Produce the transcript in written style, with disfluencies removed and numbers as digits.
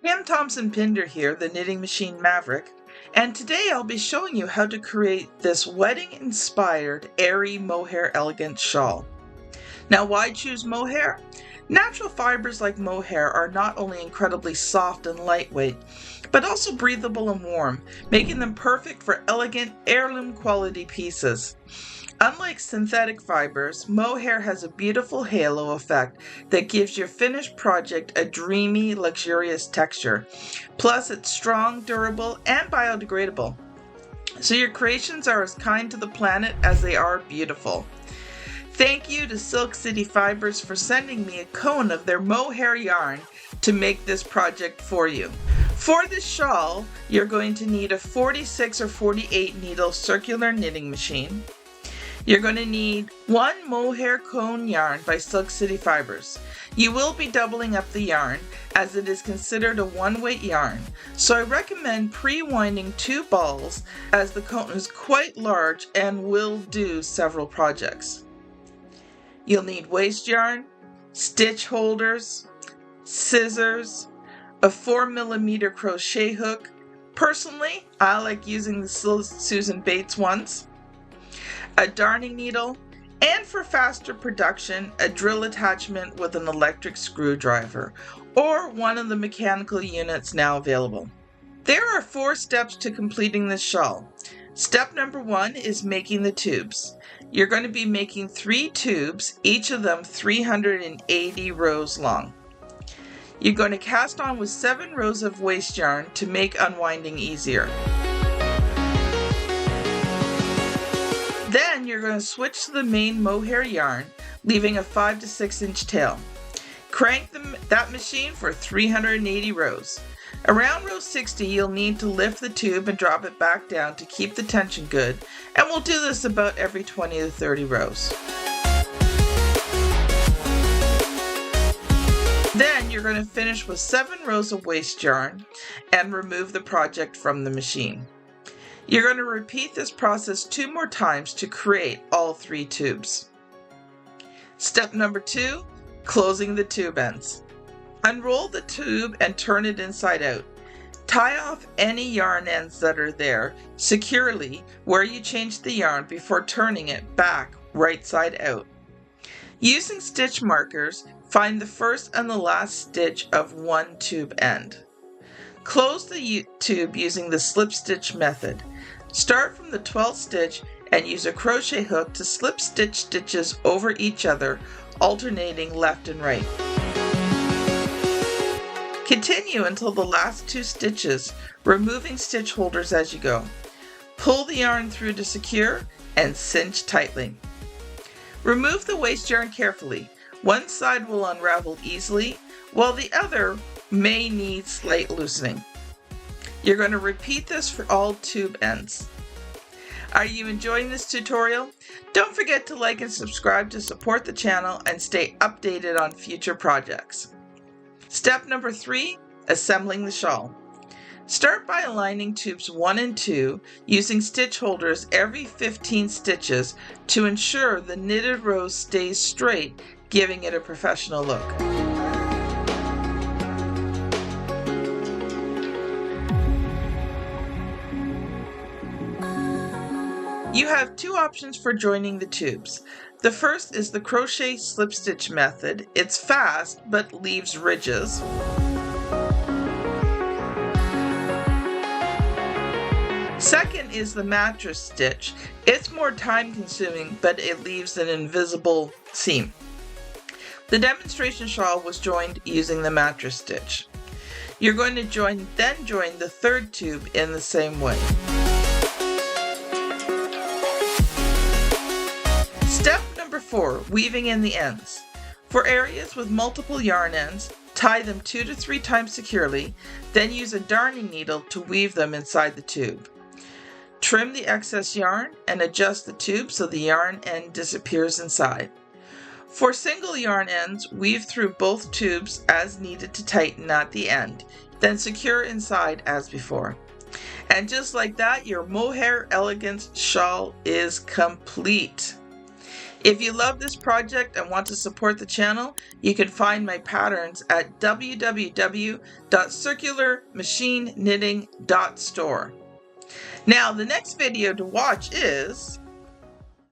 Pam Thompson Pinder here, the Knitting Machine Maverick, and today I'll be showing you how to create this wedding-inspired Airy Mohair elegant shawl. Now, why choose mohair? Natural fibers like mohair are not only incredibly soft and lightweight, but also breathable and warm, making them perfect for elegant heirloom quality pieces. Unlike synthetic fibers, mohair has a beautiful halo effect that gives your finished project a dreamy, luxurious texture. Plus, it's strong, durable, and biodegradable. So your creations are as kind to the planet as they are beautiful. Thank you to Silk City Fibers for sending me a cone of their mohair yarn to make this project for you. For this shawl, you're going to need a 46 or 48 needle circular knitting machine. You're going to need one mohair cone yarn by Silk City Fibers. You will be doubling up the yarn as it is considered a one-weight yarn, so I recommend pre-winding 2 balls as the cone is quite large and will do several projects. You'll need waste yarn, stitch holders, scissors, a 4mm crochet hook. Personally, I like using the Susan Bates ones. A darning needle, and for faster production, a drill attachment with an electric screwdriver, or one of the mechanical units now available. There are 4 steps to completing this shawl. Step number 1 is making the tubes. You're going to be making 3 tubes, each of them 380 rows long. You're going to cast on with 7 rows of waste yarn to make unwinding easier. Then you're going to switch to the main mohair yarn, leaving a 5 to 6 inch tail. Crank that machine for 380 rows. Around row 60, you'll need to lift the tube and drop it back down to keep the tension good, and we'll do this about every 20 to 30 rows. Then you're going to finish with 7 rows of waste yarn and remove the project from the machine. You're going to repeat this process 2 more times to create all 3 tubes. Step number 2, closing the tube ends. Unroll the tube and turn it inside out. Tie off any yarn ends that are there securely where you changed the yarn before turning it back right side out. Using stitch markers, find the first and the last stitch of one tube end. Close the tube using the slip stitch method. Start from the 12th stitch and use a crochet hook to slip stitch stitches over each other, alternating left and right. Continue until the last 2 stitches, removing stitch holders as you go. Pull the yarn through to secure and cinch tightly. Remove the waste yarn carefully. One side will unravel easily, while the other may need slight loosening. You're going to repeat this for all tube ends. Are you enjoying this tutorial? Don't forget to like and subscribe to support the channel and stay updated on future projects. Step number 3, assembling the shawl. Start by aligning tubes 1 and 2 using stitch holders every 15 stitches to ensure the knitted row stays straight, giving it a professional look. You have 2 options for joining the tubes. The first is the crochet slip stitch method. It's fast but leaves ridges. Second is the mattress stitch. It's more time consuming, but it leaves an invisible seam. The demonstration shawl was joined using the mattress stitch. You're going to then join the 3rd tube in the same way. Step number 4, weaving in the ends. For areas with multiple yarn ends, tie them 2 to 3 times securely, then use a darning needle to weave them inside the tube. Trim the excess yarn and adjust the tube so the yarn end disappears inside. For single yarn ends, weave through both tubes as needed to tighten at the end, then secure inside as before. And just like that, your mohair elegance shawl is complete. If you love this project and want to support the channel, you can find my patterns at www.circularmachineknitting.store. Now, the next video to watch is